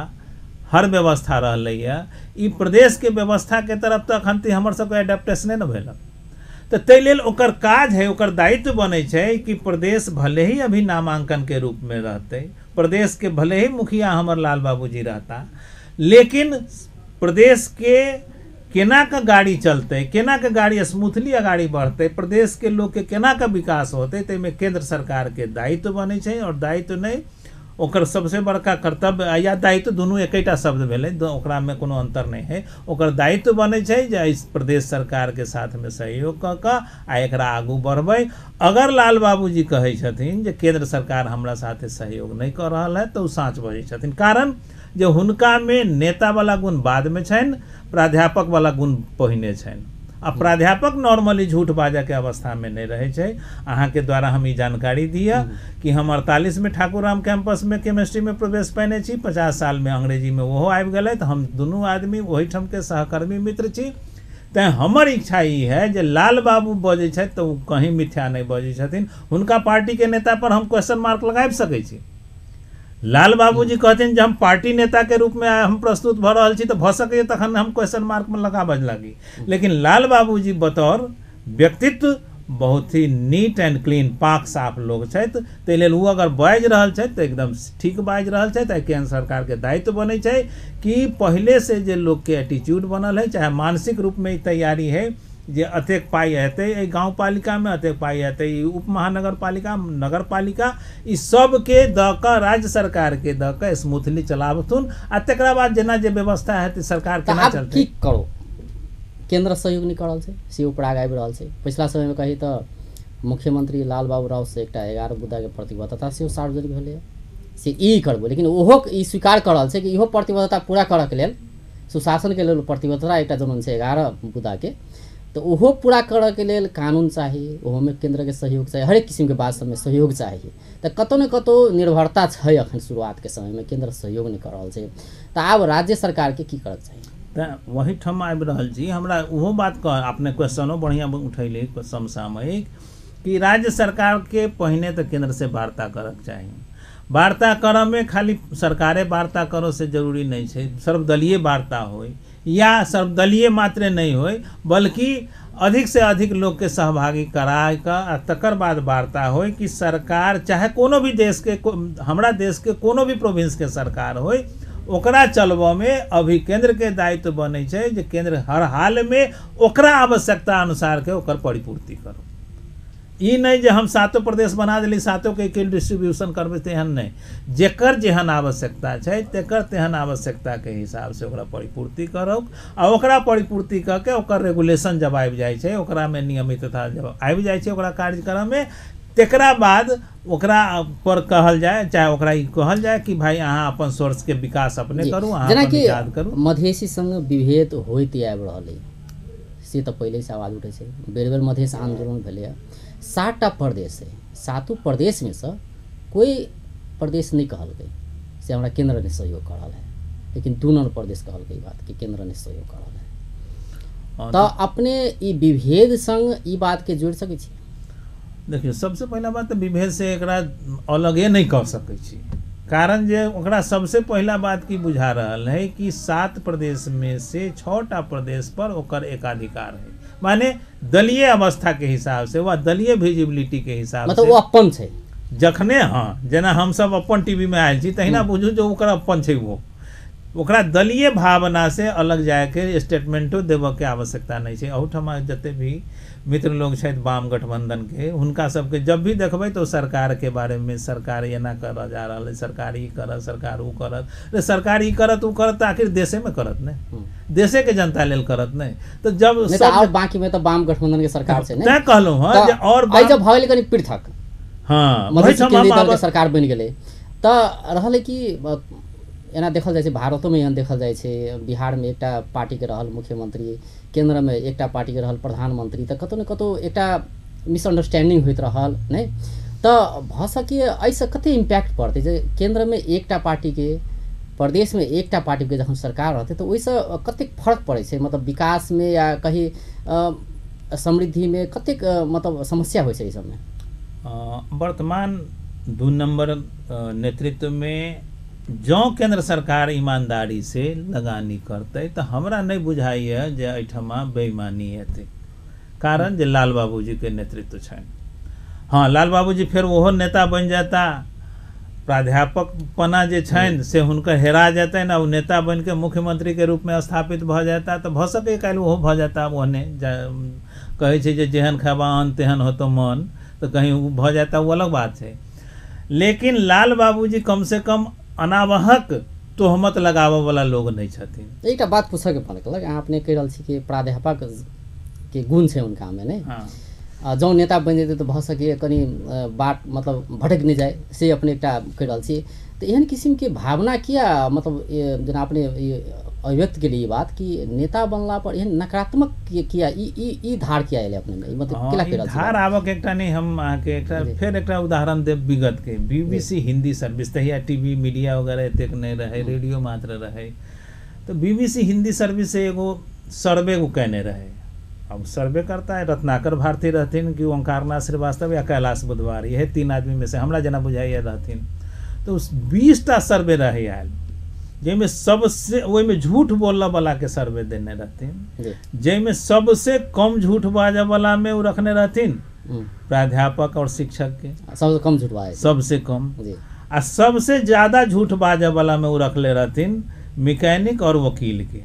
Speaker 2: हर व्यवस्था रहलै है, ई प्रदेश के व्यवस्था के तरफ तो अखन तक हमर सबके एडेप्टेशने न भेल। तो ताहि लेल ओकर काज है, ओकर दायित्व बनै छै कि प्रदेश भले ही अभी नामांकन के रूप में रहते, प्रदेश के भले ही मुखिया हमर लाल बाबूजी रहता, लेकिन प्रदेश के केना का गाड़ी चलते, केना का गाड़ी स्मूथली आगाड़ी बढ़ते, प्रदेश के लोग के केना का विकास होते, ताहिमे केंद्र सरकार के दायित्व बनै छै। और दायित्व नहीं ओकर सबसे बड़का कर्तव्य या दायित्व दुनू एकेटा शब्द भेलै, ओकरा में कोनो अंतर नहीं है। ओकर दायित्व बनै छै जे इस प्रदेश सरकार के साथ में सहयोग क के आ एकरा आगू बढ़बै। अगर लाल बाबूजी कहै छथिन जे केंद्र सरकार हमरा साथे सहयोग नहीं कर रहल है तो साँच बजै छथिन, कारण जे हुनका में नेता वाला गुण बाद में छनि, प्राध्यापक वाला गुण पहिने छनि। अब प्राध्यापक नॉर्मली झूठ बाजा के अवस्था में नहीं रहे छै। अहाँ के द्वारा हम ई जानकारी दिया कि हम 48 में ठाकुर राम कैंपस में केमिस्ट्री में प्रवेश पैने छी, 50 साल में अंग्रेजी में ओहो आबि गेलै, तो हम दुनू आदमी वही ठाम के सहकर्मी मित्र छी। तैं हमर इच्छा ई है जे लाल बाबू बजै छथि तो कहीं मिथ्या नहीं बजै छथिन। हुनका पार्टी के नेता पर हम क्वेश्चन मार्क लगाबि सकै छी। लाल बाबूजी कहथिन जे हम पार्टी नेता के रूप में हम प्रस्तुत भ रहल छी, तो भ सकै तखन हम क्वेश्चन मार्क में लगाबऽ लागी। लेकिन लाल बाबूजी बतौर व्यक्तित्व बहुत ही नीट एंड क्लीन, पाक साफ लोग छथि, ताहि लेल ओ अगर बाजि रहल छथि तो एकदम ठीक बाजि रहल छथि। आ केंद्र सरकार के दायित्व बनै छै कि पहले से जे लोग के एटीट्यूड बनल है, चाहे मानसिक रूप में तैयारी है जे अतेक पाई हेतै एहि गाँव पालिका में, अतेक पाई हेतै उप महानगर पालिका, नगर पालिका, ई सब के द क राज्य सरकार के द क स्मूथली चलाबथुन। आ तकरा बाद जेना जे व्यवस्था हेतै सरकार केना चलतै।
Speaker 1: की करो केंद्र सहयोग नहीं कर रहल छै, सेहो पराग आबि रहल छै। पिछला समय में कही तो मुख्यमंत्री लाल बाबू राव से एकटा 11 मुद्दा के प्रतिबद्धता सेहो सार्वजनिक भेलै से ई करबो, लेकिन ओहो ई स्वीकार कर रहल छै कि इहो प्रतिबद्धता पूरा करऽ के लेल, सुशासन के लेल प्रतिबद्धता एकटा जमन छै 11 मुद्दा के, तो ओहो पूरा करऽ के लेल कानून चाहिए, ओहो में केंद्र के सहयोग चाहिए, हरेक किस्म के बात सब में सहयोग चाहिए। तो कतौ न कतौ निर्भरता छै अखन शुरुआत के समय में, केंद्र सहयोग नहीं कर रहल छै। तो आब राज्य सरकार के की करऽ चाहिए?
Speaker 2: तो वही ठम आबि रहल छी। हमरा ओहो बात कह, अपने क्वेश्चनो बढ़िया उठैले समसामयिक, कि राज्य सरकार के पहिने तो केंद्र से वार्ता करऽ चाही। वार्ता करऽ में खाली सरकारे वार्ता करो से जरूरी नहीं है, सर्वदलीय वार्ता हो, या सर्वदलीय मात्र नहीं हो, बल्कि अधिक से अधिक लोग के सहभागी कराय का तकर बाद वार्ता हो कि सरकार चाहे कोनो भी देश के, हमरा देश के कोनो भी प्रोविंस के सरकार हो, ओकरा चलबऽ में अभी केंद्र के दायित्व बनै छै जे केंद्र हर हाल में ओकरा आवश्यकता अनुसार के ओकर परिपूर्ति करो। ई नहीं जे हम 7 प्रदेश बना देली, 7 के इक्वल डिस्ट्रीब्यूशन करबै, तेहन नहीं। जेकर जेहन आवश्यकता छै तेकर तेहन आवश्यकता के हिसाब से ओकरा परिपूर्ति करो। आ ओकरा परिपूर्ति क के ओकर रेगुलेशन जब आबि जाइ छै, ओकरा में नियमितता जब आबि जाइ छै ओकरा कार्यक्रम में, तेकरा बाद ओकरा पर कहल जाए, चाहे ओकरा ई कहल जाए कि भाई अहाँ अपन सोर्स के विकास अपने करू, अहाँ अपन विकास करू।
Speaker 1: मधेसी संग विभेद होइत आबि रहलै से तो पहले से आवाज उठे छै, बेर बेर मधेश आंदोलन भेलै। 7टा प्रदेश है, 7 प्रदेश में से कोई प्रदेश नहीं कहलकै से हमरा केंद्र ने सहयोग कर रहा है, लेकिन 2 नंबर प्रदेश कहलकै बात कि केंद्र ने सहयोग कर रहा है। तो अपने ई विभेद संग ई बात के जोड़ सकै छी?
Speaker 2: देखिए, सबसे पहला बात तो विभेद से एकरा अलगे नहीं कह सकै छी, कारण जे ओकरा सबसे पहला बात की बुझा रहल है कि 7 प्रदेश में से 6टा प्रदेश पर ओकर एकाधिकार है, माने दलीय अवस्था के हिसाब से वा दलीय विजिबिलिटी के हिसाब
Speaker 1: मतलब वो अपन छै।
Speaker 2: जखने हाँ जेना हम सब अपन टीवी में आयल छी तहिना बुझू जो ओकरा अपन छै, वो ओकरा दलीय भावना से अलग जाए के स्टेटमेंटो देबऽ के आवश्यकता नहीं है। अहूठमा जते भी मित्र लोग छथि वाम गठबंधन के, हुनका सबके जब भी देखबै तो सरकार के बारे में, सरकार एना कर जा रहा है, सरकार ई करत, सरकार ऊ करत, सरकार ई करत ऊ करत, आखिर देशे में करत नहीं, देशे के जनता लेल करत नहीं। तो जब
Speaker 1: सब बाकी में तो वाम गठबंधन के सरकार से
Speaker 2: नहीं कहलहुँ हाँ, और
Speaker 1: जब भइल कनी पृथक
Speaker 2: हाँ
Speaker 1: मधेसी केन्द्रीय दल के सरकार बनि गेलै तऽ रहलै कि एना देखल जाइ छै भारतों में एहन देखल जाइ छै बिहार में एकटा पार्टी के रहल मुख्यमंत्री केंद्र में एकटा पार्टी के रहल प्रधानमंत्री तऽ कतौ न कतौ एकटा मिसअंडरस्टैंडिंग होइत रहल नहीं तऽ भऽ सकै एहिसँ कते इम्पैक्ट पड़तै जे केंद्र में एकटा पार्टी के प्रदेश में एकटा पार्टी के जखन सरकार रहतै तऽ ओहिसँ कतेक फर्क पड़ै छै मतलब विकास में या कहीं समृद्धि में कतेक मतलब समस्या होइ छै एहि सबमे
Speaker 2: वर्तमान 2 नंबर नेतृत्व में जँ केंद्र सरकार ईमानदारी से लगानी करते तो हमरा नहीं बुझाइए जे एहिठमा बेईमानी हेतै कारण जे लाल बाबूजी के नेतृत्व छनि हाँ लाल बाबूजी फिर ओहो नेता बन जाता प्राध्यापक पना जे छनि से हुनकर हेरा जेतै ना नेता बन के मुख्यमंत्री के रूप में स्थापित भऽ जाता तो भऽ सकै काल्हि ओहो भऽ जाता ओहने कहै छै जे जेहन खेबा अन्न तेहन होतो मन तो कहीं भऽ जाता वो अलग बात है लेकिन लाल बाबूजी कम से कम अनावहक तोहमत लगाबऽ वाला लोग नहीं छथिन।
Speaker 1: एकटा बात पूछे के पड़ल अहाँ अपने कहि रहल छी कि प्राध्यापक के गुण छै उनका में नहीं हाँ जौं नेता बन जेतै तो भऽ सकै कनी बाट मतलब भटक नहीं जाए से अपने एकटा कहि रहल छी तो एहन किस्म के भावना किया मतलब जेना अपने अभिव्यक्त के लिए बात कि नेता बनला पर एहन नकारात्मक किया ई धार किया एले अपने में मतलब केला कहि रहल छी
Speaker 2: धार आबक एकटा नहीं हम अहाँके एकटा फेर एकटा उदाहरण देब विगत के बीबीसी हिंदी सर्विस तहिया टीवी मीडिया वगैरह एतेक नहीं रहे रेडियो मात्र रहे तो बीबीसी हिंदी सर्विस से एगो सर्वे को कहने रहे अब सर्वे करता है रत्नाकर भारती रहथिन कि ओंकारनाथ श्रीवास्तव या कैलाश बुधवार यह 3 आदमी में से हमरा जना बुझाइए रहथिन तो 20टा सर्वे रहे आयल जैमें सबसे ओहिमे झूठ बोलने वाला के सर्वे देने रहथिन जैमें सबसे कम झूठ बाजे वाला में वो रखने रहथिन प्राध्यापक और शिक्षक के
Speaker 1: सबसे कम झूठ बाजे
Speaker 2: सबसे कम आ सबसे ज्यादा झूठ बाजे वाला में वो रखले रहथिन मैकेनिक और वकील के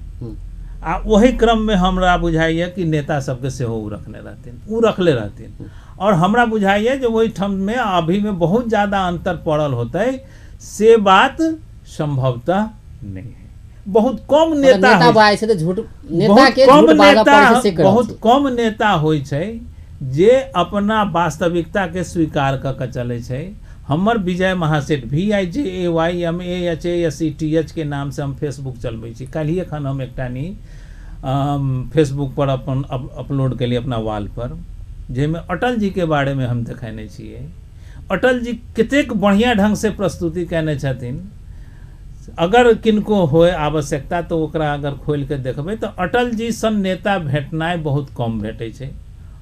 Speaker 2: आ वही क्रम में हमरा बुझाइए कि नेता सबके सेहो रखने रहथिन उ रखले रहथिन और हमरा बुझाइए जो वही ठम में अभी में बहुत ज्यादा अंतर पड़ल होते से बात संभवतः नहीं है बहुत कम नेता बहुत कम नेता होइ छै जे अपना वास्तविकता के स्वीकार क के चले छै हमर विजय महासेठ VIJAYMAHASETH के नाम से हम फेसबुक चलबै छी काल्हि एखन हम एकटा नी फेसबुक पर अपन अपलोड के लिए अपना वाल पर जेमे अटल जी के बारे में हम देखेने छियै अटल जी कतेक बढ़िया ढंग से प्रस्तुति केने छथिन अगर किनको होय आवश्यकता तो ओकरा अगर खोल के देखबै तो अटल जी सन नेता भेटनाइ बहुत कम भेटै छै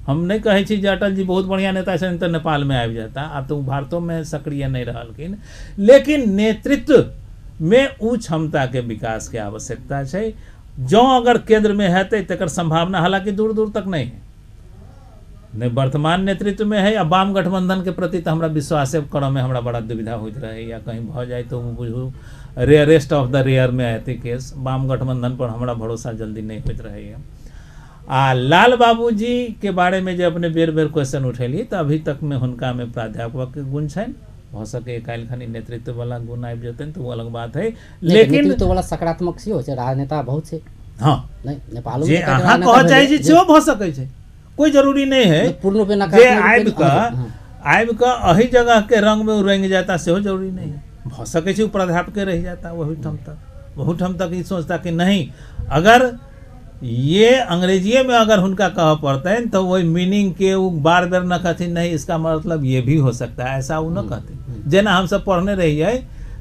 Speaker 2: हम नहीं कहे छी जे अटल जी बहुत बढ़िया नेता छथिन तो नेपाल में आबि जाता आब तो भारतों में सक्रिय नहीं रहलखिन लेकिन नेतृत्व में उ क्षमता के विकास के आवश्यकता छै जो अगर केंद्र में हेतै तकर संभावना हालांकि दूर दूर तक नहीं है नहीं वर्तमान नेतृत्व में है या वाम गठबंधन के प्रति तो हमरा विश्वास करऽ में हमरा बड़ा दुविधा होइत रहे या कहीं भ जाए तो बुझू रेयरेस्ट ऑफ द रेयर में आते केस वाम गठबंधन पर हमरा भरोसा जल्दी नहीं होइत रहे आ लाल बाबूजी के बारे में जो अपने बेर बेर क्वेश्चन उठेली तो अभी तक में हुनका में प्राध्यापक के गुण छन हो सके काल्हि खनी नेतृत्व वाला गुण आबि जेतन तो वो अलग बात है लेकिन
Speaker 1: नेतृत्व वाला सकारात्मक से हो छै राजनेता बहुत छै
Speaker 2: हां
Speaker 1: नहीं नेपाल
Speaker 2: जे अहाँ कह चाहै छी सेहो भ सकै छै कोई जरूरी नहीं है
Speaker 1: पूर्ण रूप से नकारात्मक
Speaker 2: आबि का अही जगह के रंग में रंग जाता सेहो जरूरी नहीं है भ सकै छै प्राध्यापक रह जाता वही ठम तक बहुत हम तक ये सोचता कि नहीं अगर ये अंग्रेजीए में अगर उनका कह पड़ता है तो वही मीनिंग के वो बार बार न कहते नहीं इसका मतलब ये भी हो सकता है ऐसा वो न कहते जेना हम सब पढ़ने रहिए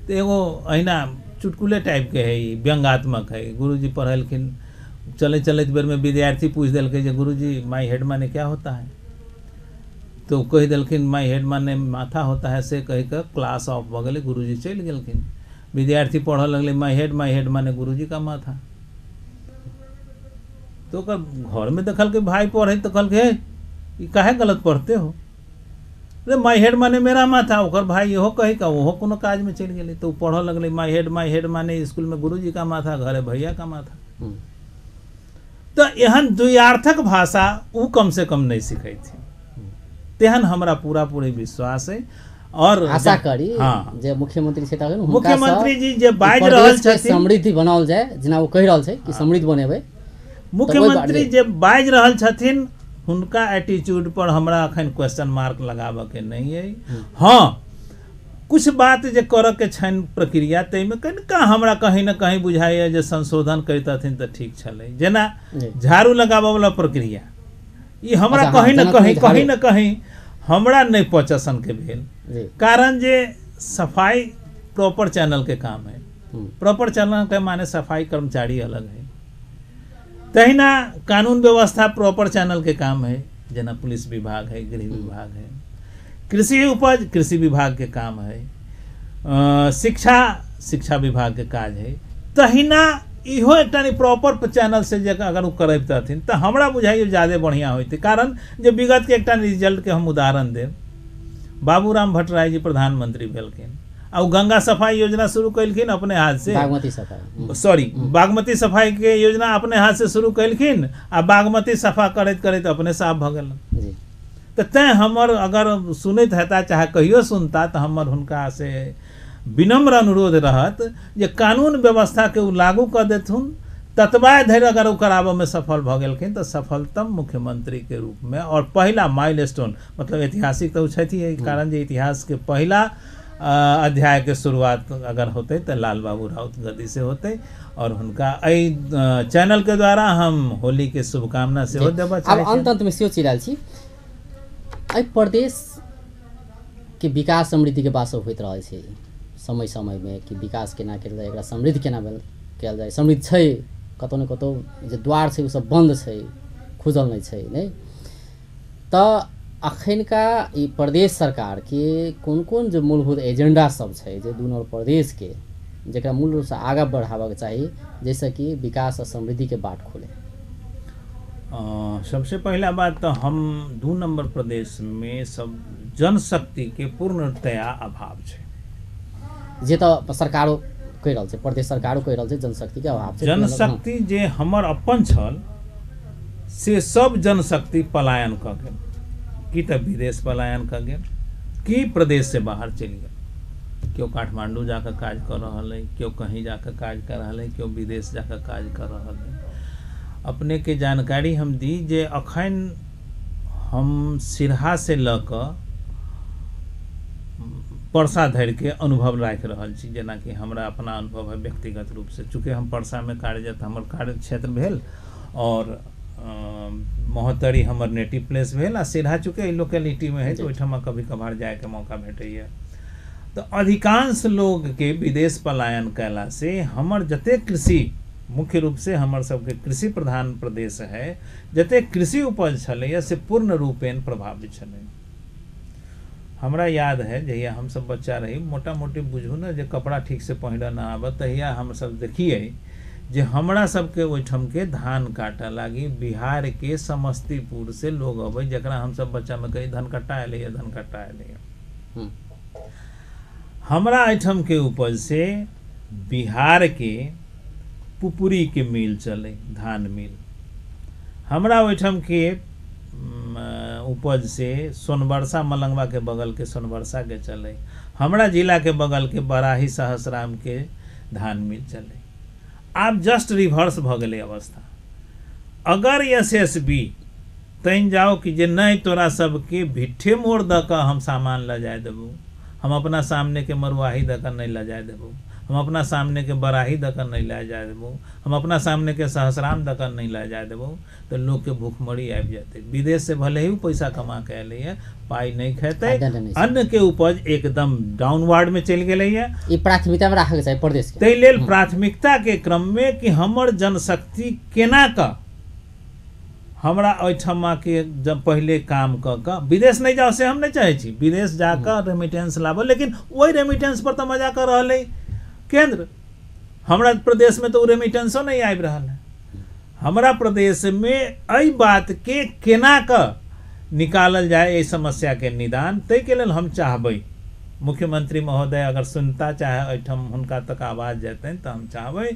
Speaker 2: तो एगो अहिना चुटकुले टाइप के है व्यंगात्मक है गुरुजी पढ़लखिन चले चलते बेर में विद्यार्थी पूछ दिल गुरुजी माई हेड माने क्या होता है तो कह दिलखिन माई हेड माने माथा होता है से कह कर क्लास ऑफ भ गए गुरुजी चल गेलखिन विद्यार्थी पढ़ लगले माई हेड माने गुरुजी का माथा तो घर में देखल के भाई पढ़े तो कहल के काहे गलत पढ़ते हो अरे माई हेड माने मेरा माथा ओकर भाई इहो कही का ओहो कोनो काज में चल गए तो पढ़ लगले माई हेड माने स्कूल में गुरुजी का माथा घरे भैया का माथा तो एहन द्व्यार्थक भाषा उ कम से कम नहीं सीखै थी तेहन हमरा पूरा पूरी विश्वास है और
Speaker 1: आशा करी
Speaker 2: हाँ
Speaker 1: जे मुख्यमंत्री से
Speaker 2: मुख्यमंत्री जी जे बाज रहल छथिन
Speaker 1: समृद्धि बनाओल जाए जेना वो कहि रहल छै कि समृद्ध बनेबै
Speaker 2: मुख्यमंत्री जे बाज रहल छथिन हुनका एटीट्यूड पर हमरा अखन क्वेश्चन मार्क लगाबऽ के नहीं है। हाँ, कुछ बात जे करऽ के छनि प्रक्रिया ताहिमे कनिका हमरा कहीं न कहीं बुझाइए जे संशोधन करितथिन तऽ ठीक छलै। जेना झाड़ू लगाबऽ वाला प्रक्रिया, ई हमरा कहीं न कहीं हमरा नहीं पचसन के भेल। कारण जे सफाई प्रॉपर चैनल के काम है, प्रॉपर चैनल के माने सफाई कर्मचारी अलग है, तहिना कानून व्यवस्था प्रॉपर चैनल के काम है। जेना पुलिस विभाग है, गृह विभाग है, कृषि उपज कृषि विभाग के काम है, शिक्षा विभाग के काज है। तहिना इहो एकटा प्रॉपर चैनल से अगर करबतथिन तऽ हमरा बुझाइए ज़्यादा बढ़िया होइतै। कारण जे विगत के एकटा रिजल्ट के हम उदाहरण देब, बाबूराम भट्टराय जी प्रधानमंत्री भेलखिन आ गंगा सफाई योजना शुरू कैलखिन अपने हाथ से, बागमती सफाई के योजना अपने हाथ से शुरू कैलखिन आ बागमती सफा करैत करैत अपने साफ भऽ गेलन। तो तैं हमर अगर सुनैत हेता चाहे कहियो सुनता तो हमर हुनका से विनम्र अनुरोध रहत जे कानून व्यवस्था के लागू कर देथुन, ततबा धरि अगर वो कराबऽ में सफल भऽ गेलखिन तो सफलतम मुख्यमंत्री के रूप में और पहला माइलस्टोन मतलब ऐतिहासिक तो छथि है। कारण जे इतिहास के पहला अध्याय के शुरुआत अगर होते तो लाल बाबू राउत गद्दी से होते और हुनका चैनल के द्वारा हम होली के शुभकामना सेहो देबऽ चाहै छी।
Speaker 1: अब अंत में सेहो चिराल छी प्रदेश के विकास समृद्धि के बात सब होइत रहल छै समय समय में कि विकास केना कयल जाय, एकरा समृद्ध केना कयल जाय। समृद्ध छै कतौ न कतौ जे द्वार छै ओ सब बंद छै, खुजल नहीं छै नहीं। तऽ अखनका ई प्रदेश सरकार के कोन कोन जो मूलभूत एजेंडा सब छै जे दुनू प्रदेश के जेकरा मूल रूप से आगा बढ़ाबऽ के चाही जैसे कि विकास और समृद्धि के बाट खोले।
Speaker 2: सबसे पहला बात तो हम 2 नंबर प्रदेश में सब जनशक्ति के पूर्णतया अभाव छै।
Speaker 1: जे तो सरकारो कहि रहल छै, प्रदेश सरकारो कहि रहल छै जनशक्ति के अभाव छै।
Speaker 2: जनशक्ति जे हमर अपन छल से सब जनशक्ति पलायन क गेल, कि तऽ विदेश पलायन क गेल, कि प्रदेश से बाहर चलि गेल। केओ काठमांडू जाकर काज कर रहल है, केओ कहीं जाकर काज कर रहल है, केओ विदेश जाकर काज कर रहल है। अपने के जानकारी हम दी जे अखन हम सिरहा से ल क परसा धरि के अनुभव राखि रहल छी। जेना कि हमरा अपना अनुभव है व्यक्तिगत रूप से, चूँकि हम परसा में कार्यरत हमर कार्य क्षेत्र भेल और महोत्तरी हमर नेटिव प्लेस भेल आ सिरहा चूँकि लोकेलिटी में है तो ओहिठाम कभी कभार जाए के मौका भेटैया। तो अधिकांश लोग के विदेश पलायन कैला से हमर जते कृषि मुख्य रूप से हमर सबके कृषि प्रधान प्रदेश है, जते कृषि उपज छलैया से पूर्ण रूपेण प्रभावित छलै। हमरा याद है जहिया हम सब बच्चा रही, मोटा मोटी बुझू ना जे कपड़ा ठीक से पहिरऽ ना आबऽ तहिया हम सब देखिए जे हमरा सबके ओहिठाम के धान काटे लागी बिहार के समस्तीपुर से लोग अबै, जकरा हम सब बच्चा में कही धन कट्टा एलैया, धन कट्टा एलैया। हमरा एहिठाम के उपज से बिहार के पुपुरी के मिल चले, धान मिल। हमरा ओहिठाम के उपज से सोनबरसा मलंगवा के बगल के सोनबरसा के चले, हमरा जिला के बगल के बराही सहसराम के धान मिल चले। आब जस्ट रिवर्स भ गेलै अवस्था। अगर एसएसबी तैन जाओ कि जे नहीं तोरा सबके भिट्ठे मोड़ द क हम सामान ल जाए देबू, हम अपना सामने के मरुआही द क नहीं ल जाए देबू, हम अपना सामने के बराही द क नहीं ले जाए देबू, हम अपना सामने के सहसराम द क नहीं ले जाए देबू, तो लोग के भूखमरी आबि जाते। विदेश से भले ही पैसा कमा के एले है, पाई नहीं खेते, अन्न के उपज एकदम डाउनवर्ड में चल गए है।
Speaker 1: ई प्राथमिकता में रखे चाहिए प्रदेश के।
Speaker 2: तै लेल प्राथमिकता के क्रम में कि हमर जनशक्ति केना का हमरा ओहिठमा के जब पहले काम क विदेश नहीं जाओ से हम नहीं चाहे छी, विदेश जाकर रेमिटेंस लाबो, लेकिन वही रेमिटेंस पर तो मजा कर रहा है केंद्र। हमरा प्रदेश में तो रेमिटेंसो नहीं आबि रहा है। हमरा प्रदेश में एहि बात के केना क निकालल जाए एहि समस्या के निदान, तै के लेल हम चाहबै मुख्यमंत्री महोदय अगर सुनता चाहे एहिठाम हुनका तक आवाज जेतनि तो हम चाहबै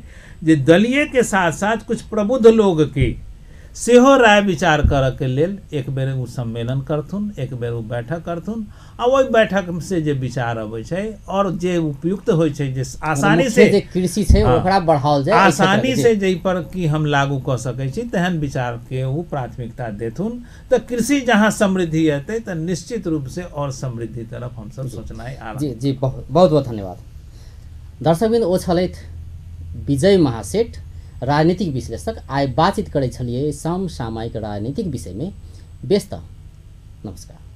Speaker 2: जे दलीय के साथ साथ कुछ प्रबुद्ध लोग के सेहो राय विचार करऽ के लेल एक बेर उ सम्मेलन करथुन, एक बेर उ बैठक करथुन, आ ओहि बैठक से जे विचार अबै छै और जे उपयुक्त होइ छै, जे आसानी से
Speaker 1: जे कृषि छै ओकरा बढ़ाओल जाय,
Speaker 2: आसानी से जै पर कि हम लागू कऽ सकै छी तेहन विचार के उ प्राथमिकता देथुन। तऽ कृषि जहाँ समृद्धि हेतै तऽ निश्चित रूप से और समृद्धि तरफ हम सब सोचनाइ आरम्भ।
Speaker 1: जी जी, बहुत बहुत धन्यवाद। दर्शकबिन ओ छलथि विजय महासेठ, राजनीतिक विश्लेषक। आइ बातचीत करै छलिए समसामयिक राजनीतिक विषय में। व्यस्त नमस्कार।